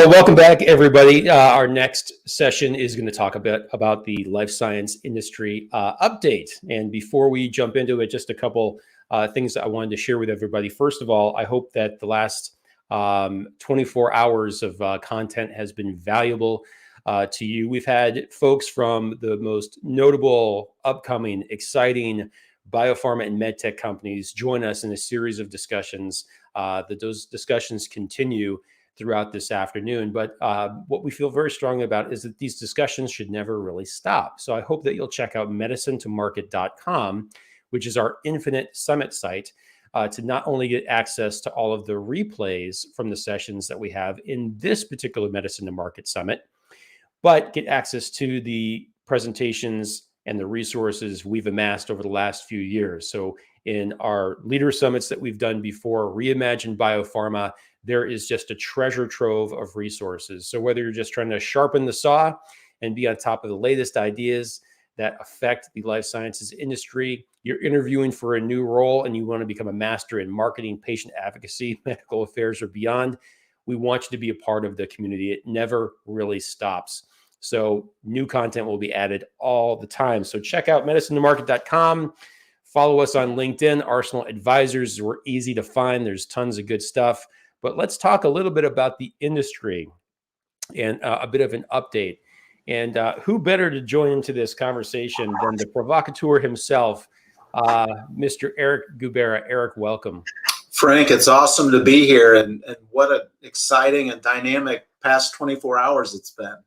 Well, welcome back, everybody. Our next session is going to talk a bit about the life science industry update. And before we jump into it, just a couple things that I wanted to share with everybody. First of all, I hope that the last 24 hours of content has been valuable to you. We've had folks from the most notable, upcoming, exciting BioPharma and MedTech companies join us in a series of discussions. Those discussions continue throughout this afternoon. But what we feel very strongly about is that these discussions should never really stop. So I hope that you'll check out medicinetomarket.com, which is our Infinite Summit site, to not only get access to all of the replays from the sessions that we have in this particular Medicine to Market Summit, but get access to the presentations and the resources we've amassed over the last few years. So in our leader summits that we've done before, Reimagine BioPharma, there is just a treasure trove of resources. So whether you're just trying to sharpen the saw and be on top of the latest ideas that affect the life sciences industry, you're interviewing for a new role and you want to become a master in marketing, patient advocacy, medical affairs, or beyond, we want you to be a part of the community. It never really stops. So new content will be added all the time. So check out medicinetomarket.com. Follow us on LinkedIn, Arsenal Advisors. We're easy to find. There's tons of good stuff. But let's talk a little bit about the industry and a bit of an update. And who better to join into this conversation than the provocateur himself, Mr. Eric Gubera. Eric, welcome. Frank, it's awesome to be here. And what an exciting and dynamic past 24 hours it's been.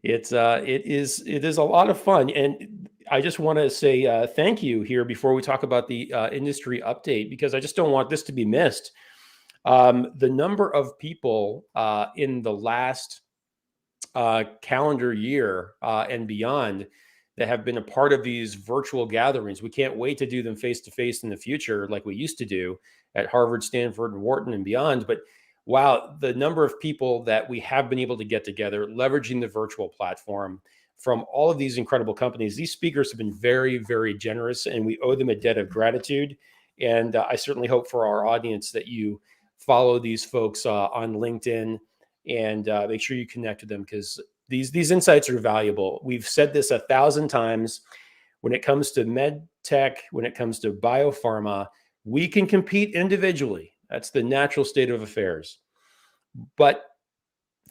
It is a lot of fun. And I just want to say thank you here before we talk about the industry update, because I just don't want this to be missed. The number of people in the last calendar year and beyond that have been a part of these virtual gatherings. We can't wait to do them face-to-face in the future like we used to do at Harvard, Stanford, and Wharton and beyond. But wow, the number of people that we have been able to get together, leveraging the virtual platform from all of these incredible companies. These speakers have been very, very generous, and we owe them a debt of gratitude. And I certainly hope for our audience that you follow these folks on LinkedIn and make sure you connect with them, because these insights are valuable. We've said this 1,000 times. When it comes to MedTech, when it comes to BioPharma, we can compete individually. That's the natural state of affairs. But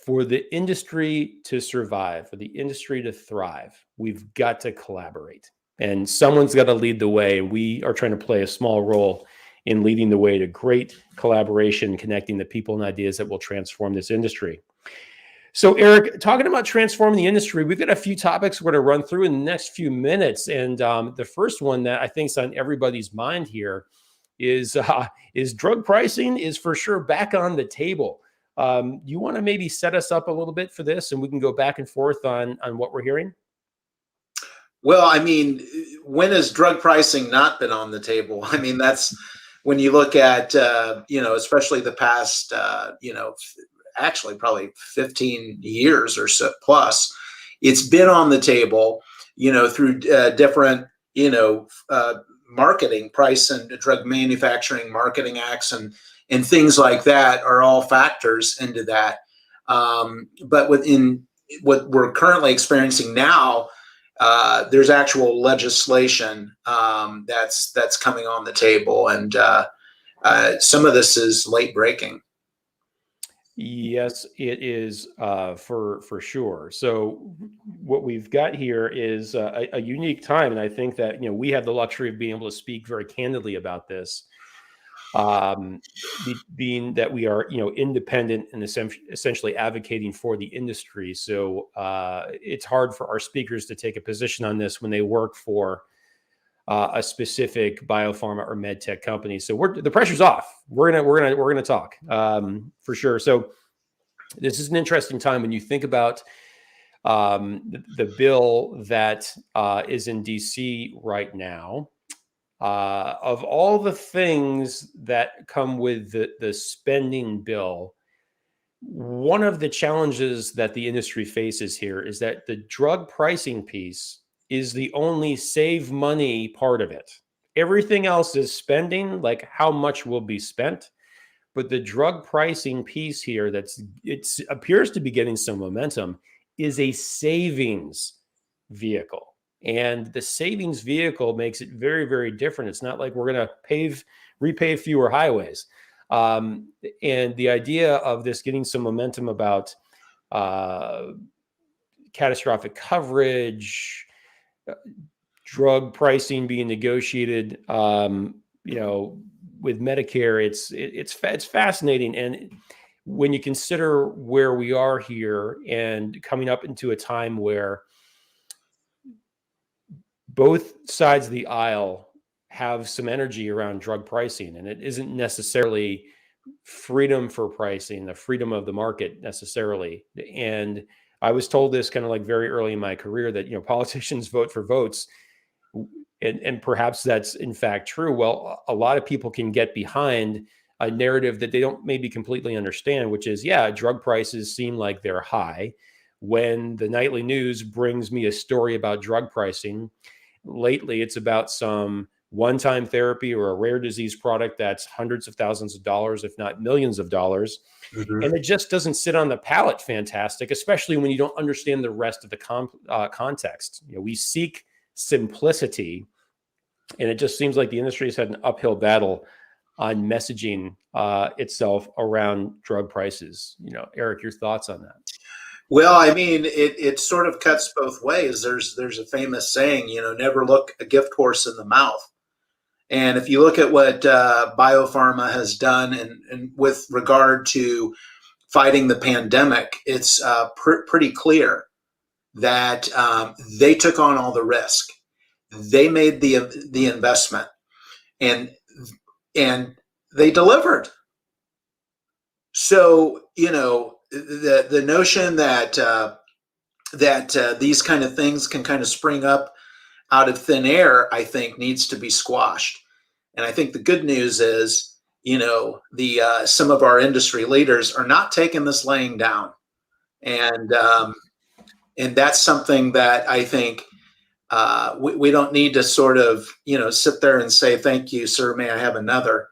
for the industry to survive, for the industry to thrive, we've got to collaborate. And someone's got to lead the way. And we are trying to play a small role in leading the way to great collaboration, connecting the people and ideas that will transform this industry. So, Eric, talking about transforming the industry, we've got a few topics we're going to run through in the next few minutes. And the first one that I think is on everybody's mind here is drug pricing is for sure back on the table. You want to maybe set us up a little bit for this, and we can go back and forth on what we're hearing? Well, I mean, when has drug pricing not been on the table? I mean, that's when you look at, especially the past, actually probably 15 years or so plus, it's been on the table, through different, marketing, price and drug manufacturing marketing acts and things like that are all factors into that. But within what we're currently experiencing now, there's actual legislation that's coming on the table, and some of this is late breaking. Yes, it is for sure. So what we've got here is a unique time, and I think that we have the luxury of being able to speak very candidly about this, being that we are independent and essentially advocating for the industry. So it's hard for our speakers to take a position on this when they work for a specific biopharma or medtech company. So the pressure's off. We're gonna talk for sure. So this is an interesting time when you think about the bill that is in DC right now. Of all the things that come with the spending bill, one of the challenges that the industry faces here is that the drug pricing piece is the only save money part of it. Everything else is spending, like how much will be spent. But the drug pricing piece here it appears to be getting some momentum is a savings vehicle. And the savings vehicle makes it very, very different. It's not like we're going to repave fewer highways. And the idea of this getting some momentum about catastrophic coverage, drug pricing being negotiated, with Medicare, it's fascinating. And when you consider where we are here and coming up into a time where both sides of the aisle have some energy around drug pricing, and it isn't necessarily freedom for pricing, the freedom of the market necessarily. And I was told this kind of like very early in my career that, politicians vote for votes. And perhaps that's in fact true. Well, a lot of people can get behind a narrative that they don't maybe completely understand, which is, drug prices seem like they're high. When the nightly news brings me a story about drug pricing, lately it's about some one-time therapy or a rare disease product that's hundreds of thousands of dollars, if not millions of dollars. Mm-hmm. And it just doesn't sit on the palate fantastic, especially when you don't understand the rest of the context. We seek simplicity, and it just seems like the industry has had an uphill battle on messaging itself around drug prices. Eric, your thoughts on that? Well, I mean, it sort of cuts both ways. There's a famous saying, never look a gift horse in the mouth. And if you look at what BioPharma has done and with regard to fighting the pandemic, it's pretty clear that they took on all the risk. They made the investment, and they delivered. So the notion that these kind of things can kind of spring up out of thin air, I think, needs to be squashed. And I think the good news is, some of our industry leaders are not taking this laying down, and that's something that I think we don't need to sort of sit there and say, "Thank you, sir. May I have another?"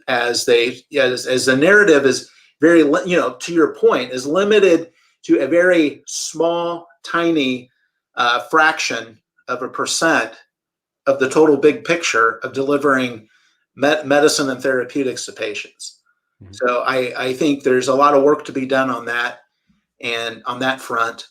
As the narrative is very, to your point, is limited to a very small, tiny fraction of a percent of the total big picture of delivering medicine and therapeutics to patients. Mm-hmm. So I think there's a lot of work to be done on that and on that front.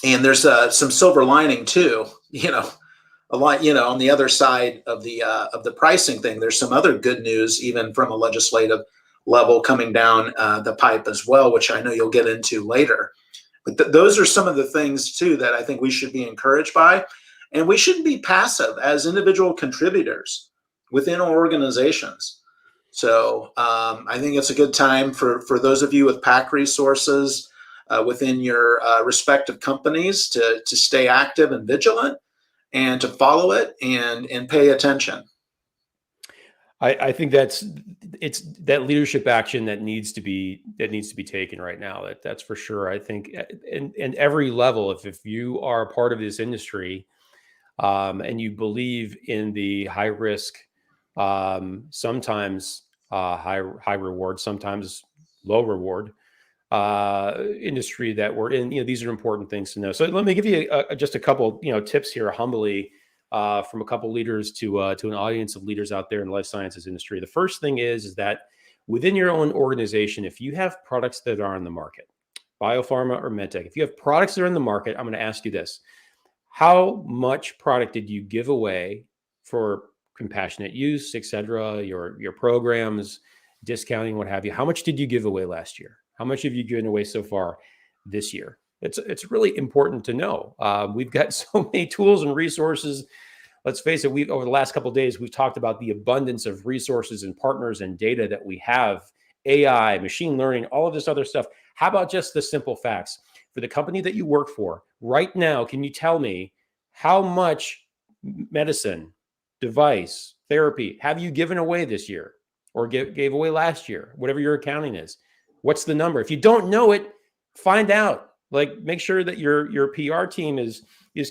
And there's some silver lining too, a lot, on the other side of the pricing thing. There's some other good news, even from a legislative level, coming down the pipe as well, which I know you'll get into later. But those are some of the things too that I think we should be encouraged by. And we shouldn't be passive as individual contributors within our organizations. So I think it's a good time for those of you with PAC resources within your respective companies to stay active and vigilant and to follow it and pay attention. I think it's that leadership action that needs to be taken right now. That's for sure. I think in every level, if you are a part of this industry, and you believe in the high risk, sometimes high reward, sometimes low reward industry that we're in, these are important things to know. So let me give you just a couple, tips here, humbly, from a couple leaders to an audience of leaders out there in the life sciences industry. The first thing is that within your own organization, if you have products that are on the market, BioPharma or MedTech, if you have products that are in the market, I'm going to ask you this. How much product did you give away for compassionate use, et cetera, your programs, discounting, what have you? How much did you give away last year? How much have you given away so far this year? It's really important to know. We've got so many tools and resources. Let's face it, over the last couple of days, we've talked about the abundance of resources and partners and data that we have, AI, machine learning, all of this other stuff. How about just the simple facts? For the company that you work for right now, can you tell me how much medicine, device, therapy have you given away this year or gave away last year, whatever your accounting is? What's the number? If you don't know it, find out. Make sure that your PR team is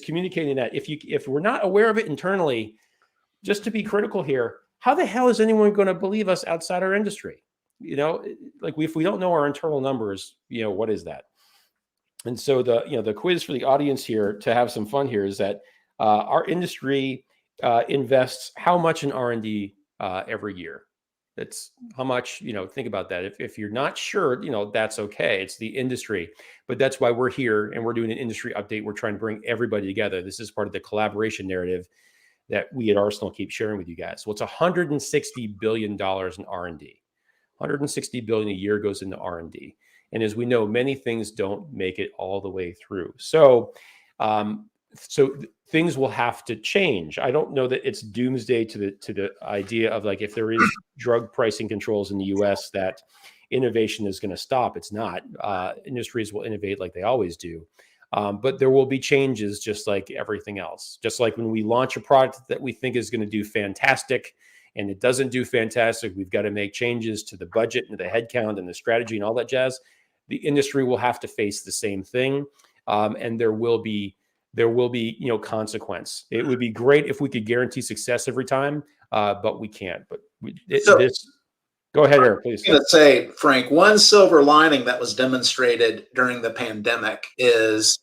communicating that. If we're not aware of it internally, just to be critical here, how the hell is anyone going to believe us outside our industry? Like if we don't know our internal numbers, what is that? And so the quiz for the audience here to have some fun here is that our industry invests how much in R&D every year. That's how much, think about that. If you're not sure, that's okay. It's the industry, but that's why we're here and we're doing an industry update. We're trying to bring everybody together. This is part of the collaboration narrative that we at Arsenal keep sharing with you guys. Well, it's $160 billion in R&D. 160 billion a year goes into R&D. And as we know, many things don't make it all the way through. So, things will have to change. I don't know that it's doomsday to the idea of like if there is drug pricing controls in the U.S. that innovation is going to stop. It's not. Industries will innovate like they always do, but there will be changes, just like everything else. Just like when we launch a product that we think is going to do fantastic, and it doesn't do fantastic, we've got to make changes to the budget and the headcount and the strategy and all that jazz. The industry will have to face the same thing, and there will be consequence. It would be great if we could guarantee success every time, but we can't. But go ahead, Eric, please. I'm going to say, Frank, one silver lining that was demonstrated during the pandemic is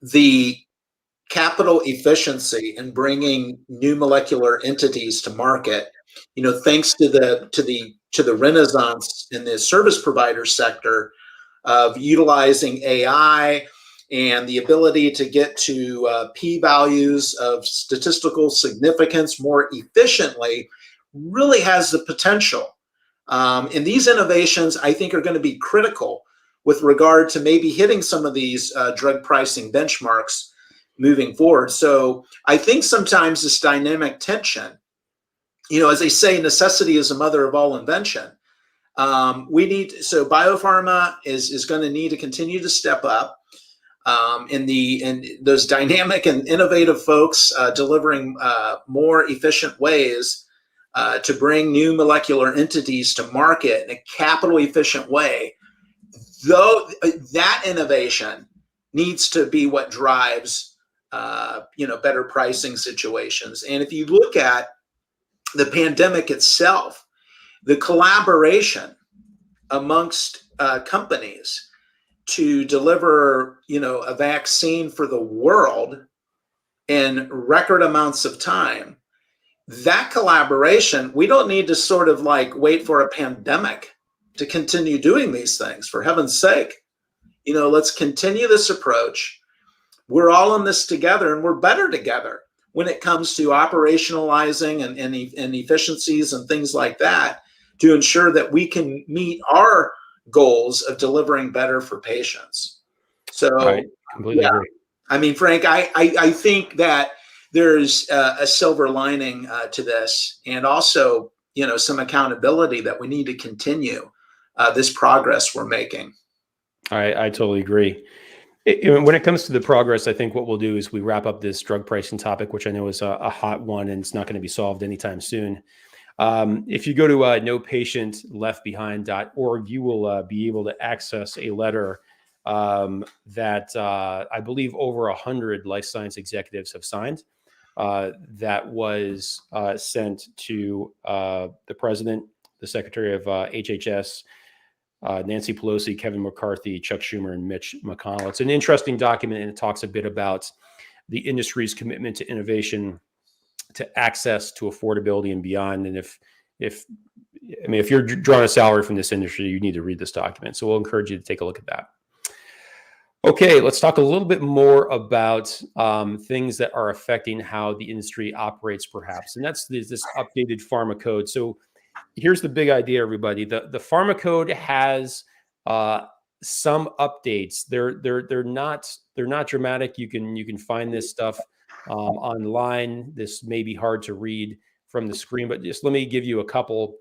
the capital efficiency in bringing new molecular entities to market. Thanks to the renaissance in the service provider sector of utilizing AI and the ability to get to p-values of statistical significance more efficiently, really has the potential. And these innovations, I think, are going to be critical with regard to maybe hitting some of these drug pricing benchmarks moving forward. So I think sometimes this dynamic tension, as they say, necessity is the mother of all invention. So BioPharma is going to need to continue to step up in those dynamic and innovative folks delivering more efficient ways to bring new molecular entities to market in a capital efficient way. Though that innovation needs to be what drives better pricing situations. And if you look at the pandemic itself, the collaboration amongst companies to deliver, a vaccine for the world in record amounts of time, that collaboration, we don't need to sort of like wait for a pandemic to continue doing these things. For heaven's sake, let's continue this approach. We're all in this together, and we're better together when it comes to operationalizing and efficiencies and things like that to ensure that we can meet our goals of delivering better for patients. So, I completely agree. I mean, Frank, I think that there's a silver lining to this, and also, some accountability that we need to continue this progress we're making. I totally agree. When it comes to the progress, I think what we'll do is we wrap up this drug pricing topic, which I know is a hot one, and it's not going to be solved anytime soon. If you go to nopatientleftbehind.org, you will be able to access a letter that I believe over 100 life science executives have signed. That was sent to the president, the secretary of HHS, Nancy Pelosi, Kevin McCarthy, Chuck Schumer, and Mitch McConnell. It's an interesting document, and it talks a bit about the industry's commitment to innovation, to access, to affordability, and beyond. And if you're drawing a salary from this industry, you need to read this document. So we'll encourage you to take a look at that. Okay, let's talk a little bit more about things that are affecting how the industry operates, perhaps. And that's this updated pharma code. So here's the big idea, everybody. The pharma code has some updates. They're not dramatic. You can find this stuff online. This may be hard to read from the screen, but just let me give you a couple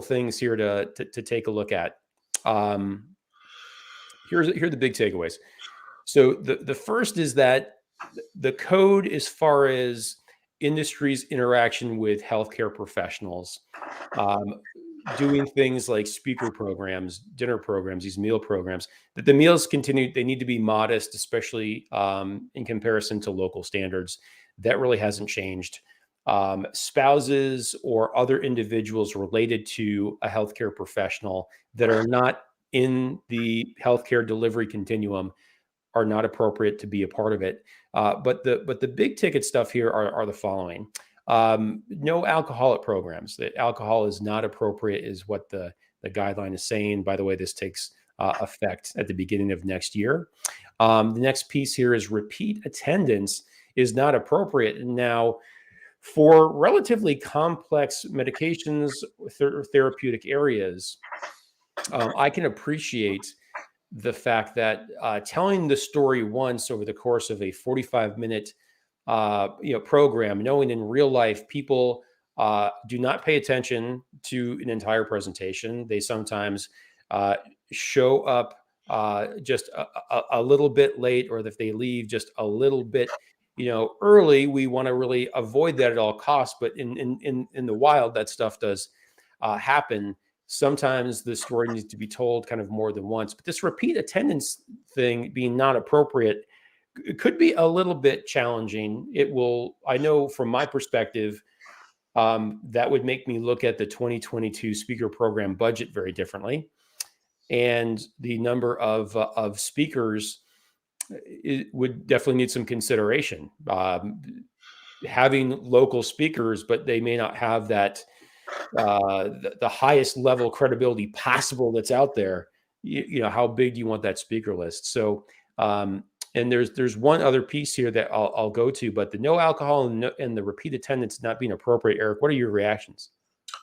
things here to take a look at. Here are the big takeaways. So the first is that the code, as far as industry's interaction with healthcare professionals, doing things like speaker programs, dinner programs, these meal programs, that the meals continue, they need to be modest, especially in comparison to local standards. That really hasn't changed. spouses or other individuals related to a healthcare professional that are not in the healthcare delivery continuum are not appropriate to be a part of it. But the big ticket stuff here are the following. No alcoholic programs. That alcohol is not appropriate is what the guideline is saying. By the way, this takes effect at the beginning of next year. The next piece here is repeat attendance is not appropriate. Now, for relatively complex medications, therapeutic areas, I can appreciate the fact that telling the story once over the course of a 45-minute program, knowing in real life people do not pay attention to an entire presentation. They sometimes show up just a little bit late, or if they leave just a little bit early. We want to really avoid that at all costs, but in the wild, that stuff does happen. Sometimes the story needs to be told kind of more than once, but this repeat attendance thing being not appropriate, it could be a little bit challenging. It will, I know from my perspective, that would make me look at the 2022 speaker program budget very differently. And the number of speakers, it would definitely need some consideration. Having local speakers, but they may not have that the highest level credibility possible that's out there. How big do you want that speaker list? So, and there's one other piece here that I'll go to, but the no alcohol and the repeat attendance not being appropriate. Eric, what are your reactions?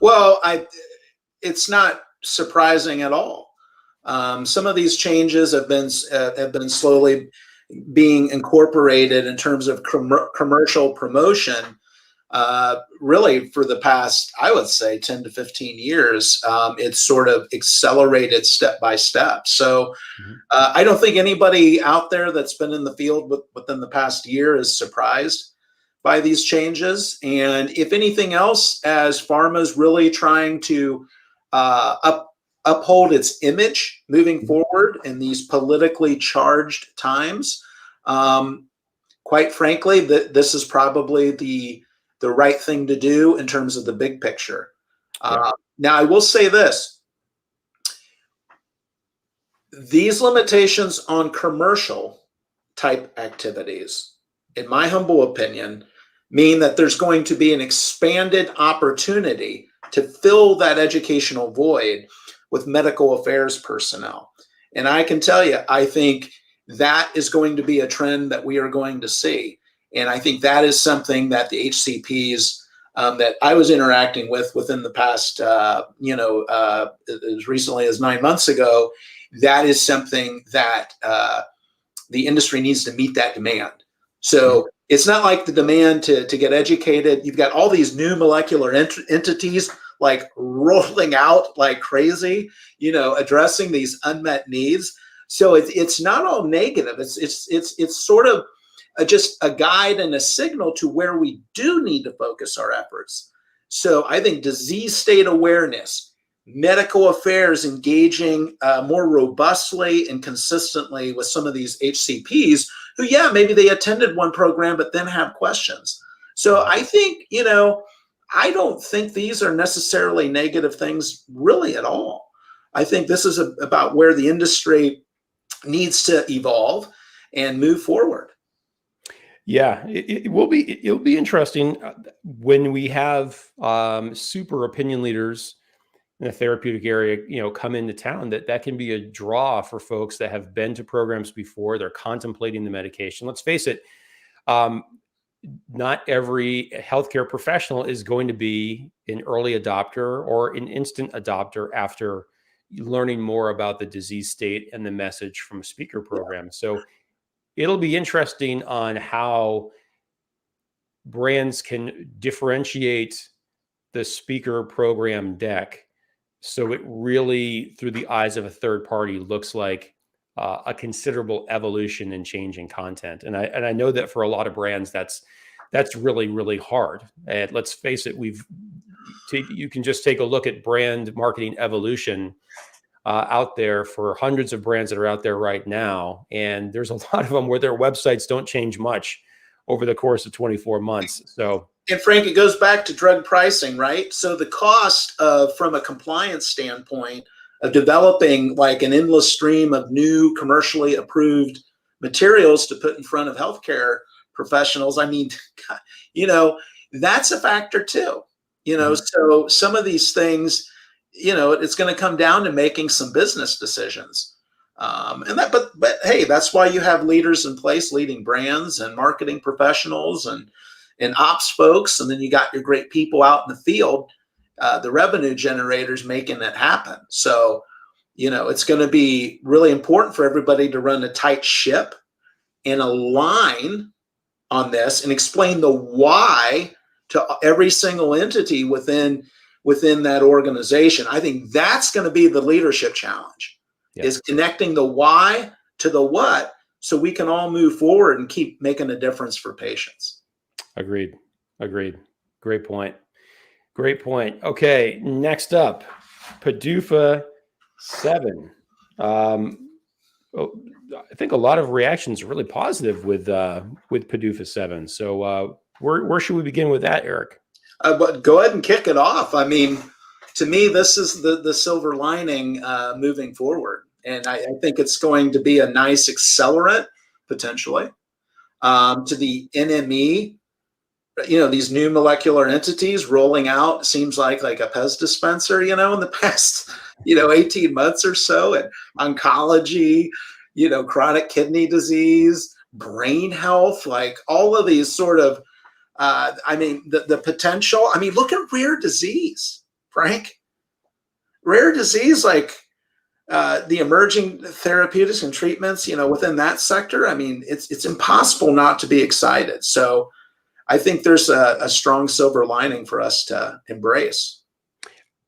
Well, it's not surprising at all. Some of these changes have been slowly being incorporated in terms of commercial promotion. Really, for the past, I would say, 10 to 15 years, it's sort of accelerated step by step. So I don't think anybody out there that's been in the field within the past year is surprised by these changes. And if anything else, as pharma is really trying to uphold its image moving forward in these politically charged times, quite frankly, this is probably the right thing to do in terms of the big picture. Now, I will say this. These limitations on commercial type activities, in my humble opinion, mean that there's going to be an expanded opportunity to fill that educational void with medical affairs personnel. And I can tell you, I think that is going to be a trend that we are going to see. And I think that is something that the HCPs that I was interacting with within the past, as recently as 9 months ago, that is something that the industry needs to meet that demand. So it's not like the demand to get educated. You've got all these new molecular entities like rolling out like crazy, addressing these unmet needs. So it's not all negative. It's sort of just a guide and a signal to where we do need to focus our efforts. So I think disease state awareness, medical affairs engaging more robustly and consistently with some of these HCPs who, maybe they attended one program, but then have questions. So I think, I don't think these are necessarily negative things really at all. I think this is about where the industry needs to evolve and move forward. Yeah, it'll be interesting when we have super opinion leaders in the therapeutic area, come into town. That can be a draw for folks that have been to programs before. They're contemplating the medication. Let's face it, not every healthcare professional is going to be an early adopter or an instant adopter after learning more about the disease state and the message from a speaker program. So it'll be interesting on how brands can differentiate the speaker program deck so it really, through the eyes of a third party, looks like a considerable evolution and change in content. And I know that for a lot of brands, that's really, really hard. And let's face it, you can just take a look at brand marketing evolution out there for hundreds of brands that are out there right now. And there's a lot of them where their websites don't change much over the course of 24 months. So And Frank, it goes back to drug pricing, right? So the cost of, from a compliance standpoint, of developing like an endless stream of new commercially approved materials to put in front of healthcare professionals, I mean, you know, that's a factor too. You know, so some of these things, you know, it's going to come down to making some business decisions. And that, but hey, that's why you have leaders in place, leading brands and marketing professionals and ops folks, and then you got your great people out in the field, the revenue generators making it happen. So, you know, it's going to be really important for everybody to run a tight ship and align on this and explain the why to every single entity within that organization. I think that's going to be the leadership challenge, is connecting the why to the what, so we can all move forward and keep making a difference for patients. Agreed. Great point. Okay, next up, PDUFA 7. I think a lot of reactions are really positive with PDUFA 7. So where should we begin with that, Eric? But go ahead and kick it off. I mean, to me, this is the silver lining moving forward. And I think it's going to be a nice accelerant, potentially, to the NME. You know, these new molecular entities rolling out seems like a Pez dispenser, you know, in the past, 18 months or so, and oncology, chronic kidney disease, brain health, like all of these sort of, I mean, the potential. I mean, look at rare disease, Frank. Rare disease, like the emerging therapeutics and treatments, within that sector. I mean, it's impossible not to be excited. So I think there's a strong silver lining for us to embrace.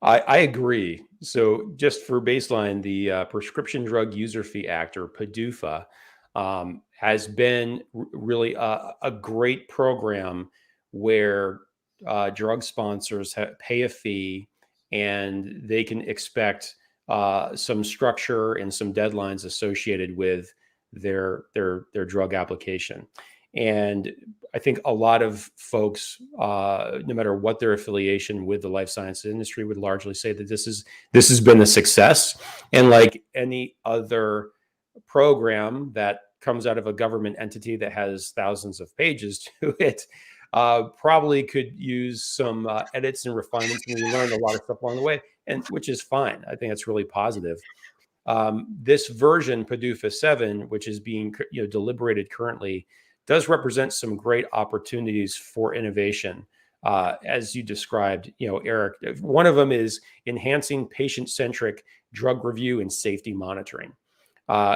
I agree. So just for baseline, the Prescription Drug User Fee Act, or PDUFA, has been really a great program where drug sponsors pay a fee and they can expect some structure and some deadlines associated with their drug application. And I think a lot of folks, no matter what their affiliation with the life sciences industry, would largely say that this has been a success. And like any other program that comes out of a government entity that has thousands of pages to it, probably could use some edits and refinements, and we learned a lot of stuff along the way, and which is fine. I think it's really positive. This version, PDUFA 7, which is being deliberated currently, does represent some great opportunities for innovation, as you described, Eric. One of them is enhancing patient-centric drug review and safety monitoring.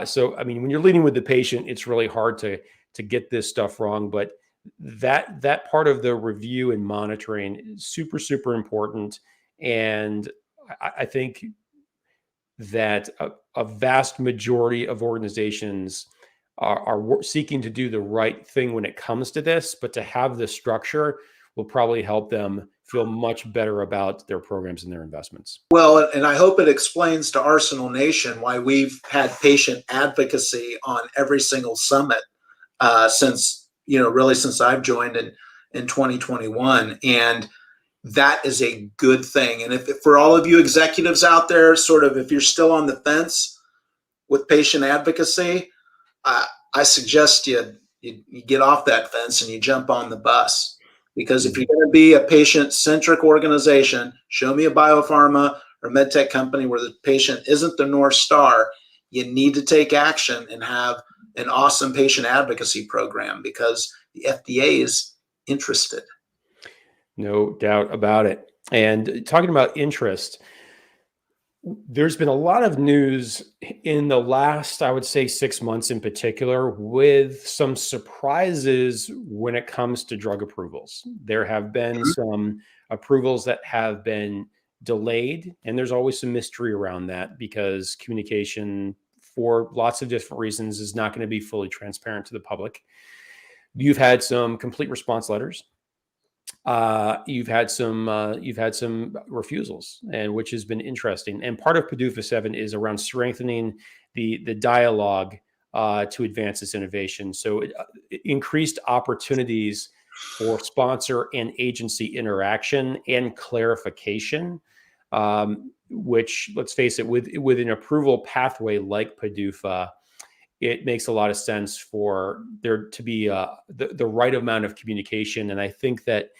So, I mean, when you're leading with the patient, it's really hard to get this stuff wrong, but that part of the review and monitoring is super, super important. And I think that a vast majority of organizations are seeking to do the right thing when it comes to this, but to have the structure will probably help them feel much better about their programs and their investments. Well, and I hope it explains to Arsenal Nation why we've had patient advocacy on every single summit since, really since I've joined in 2021. And that is a good thing. And if for all of you executives out there, sort of, if you're still on the fence with patient advocacy, I suggest you get off that fence and you jump on the bus. Because if you're going to be a patient-centric organization, show me a BioPharma or MedTech company where the patient isn't the North Star. You need to take action and have an awesome patient advocacy program, because the FDA is interested. No doubt about it. And talking about interest, there's been a lot of news in the last, I would say, 6 months in particular, with some surprises when it comes to drug approvals. There have been some approvals that have been delayed, and there's always some mystery around that because communication, for lots of different reasons, is not going to be fully transparent to the public. You've had some complete response letters. You've had some refusals, and which has been interesting. And part of PDUFA 7 is around strengthening the dialogue to advance this innovation. So increased opportunities for sponsor and agency interaction and clarification, which, let's face it, with an approval pathway like PDUFA, it makes a lot of sense for there to be the right amount of communication. And I think that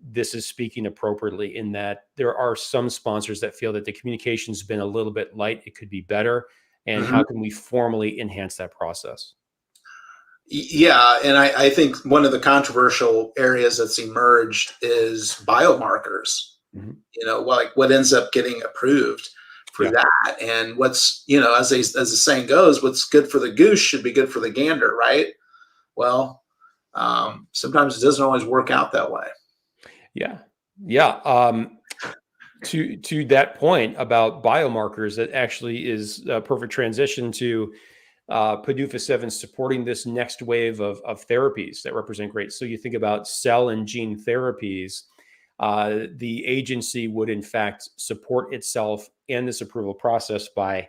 this is speaking appropriately in that there are some sponsors that feel that the communication's been a little bit light. It could be better. And how can we formally enhance that process? Yeah, and I think one of the controversial areas that's emerged is biomarkers. Like what ends up getting approved for that, and what's, as the saying goes, what's good for the goose should be good for the gander, right? Well, sometimes it doesn't always work out that way. Yeah. To that point about biomarkers, that actually is a perfect transition to PDUFA 7 supporting this next wave of therapies that represent great. So you think about cell and gene therapies, the agency would in fact support itself and this approval process by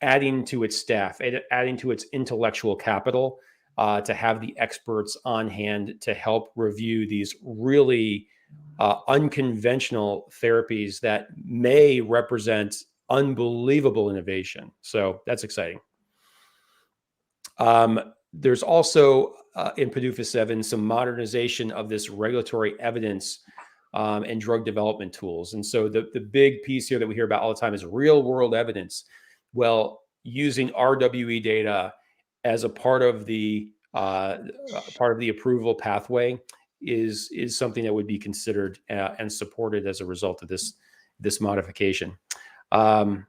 adding to its staff, adding to its intellectual capital to have the experts on hand to help review these really unconventional therapies that may represent unbelievable innovation. So that's exciting. There's also in PDUFA 7 some modernization of this regulatory evidence and drug development tools. And so the big piece here that we hear about all the time is real world evidence. Well, using RWE data as a part of the approval pathway is something that would be considered and supported as a result of this modification. And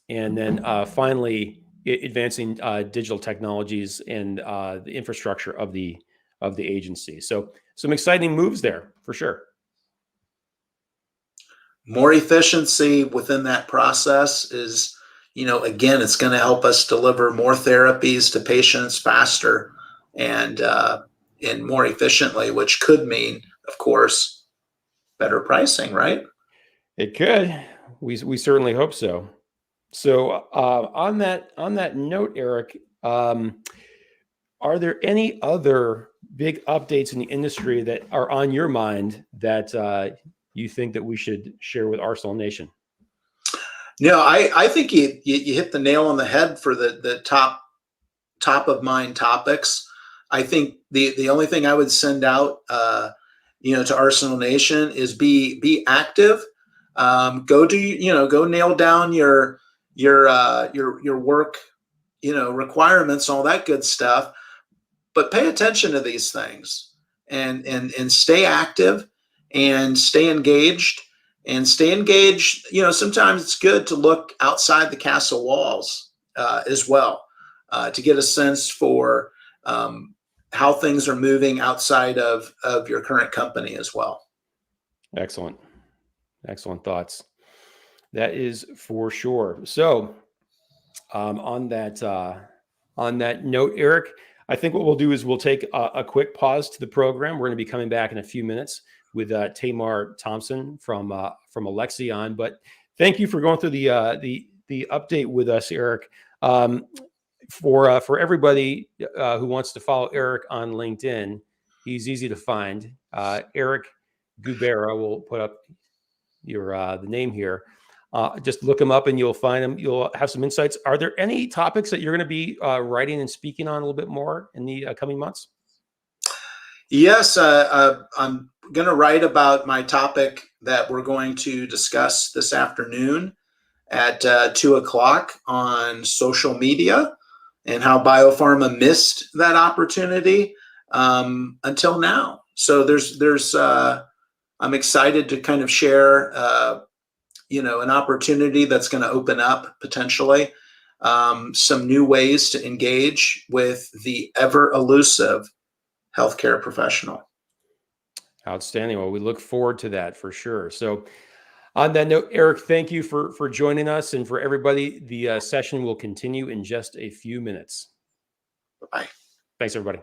then finally, advancing digital technologies and the infrastructure of the agency. So some exciting moves there for sure. More efficiency within that process is, again, it's going to help us deliver more therapies to patients faster and more efficiently, which could mean, of course, better pricing, right? It could. We certainly hope so. So on that note, Eric, are there any other big updates in the industry that are on your mind that you think that we should share with Arsenal Nation? No, I think you hit the nail on the head for the top of mind topics. I think the only thing I would send out, to Arsenal Nation is be active. Go nail down your work, requirements, all that good stuff. But pay attention to these things and stay active and stay engaged. Sometimes it's good to look outside the castle walls as well to get a sense for how things are moving outside of your current company as well. Excellent thoughts. That is for sure. So on that note, Eric, I think what we'll do is we'll take a quick pause to the program. We're going to be coming back in a few minutes with Tamar Thompson from Alexion. But thank you for going through the update with us, Eric. For everybody who wants to follow Eric on LinkedIn, he's easy to find. Eric Gubera, will put up the name here. Just look him up and you'll find him. You'll have some insights. Are there any topics that you're going to be writing and speaking on a little bit more in the coming months? Yes, I'm going to write about my topic that we're going to discuss this afternoon at 2:00 on social media and how BioPharma missed that opportunity until now. So I'm excited to kind of share an opportunity that's going to open up potentially some new ways to engage with the ever elusive healthcare professional. Outstanding. Well, we look forward to that for sure. So on that note, Eric, thank you for joining us. And for everybody, the session will continue in just a few minutes. Bye. Thanks, everybody.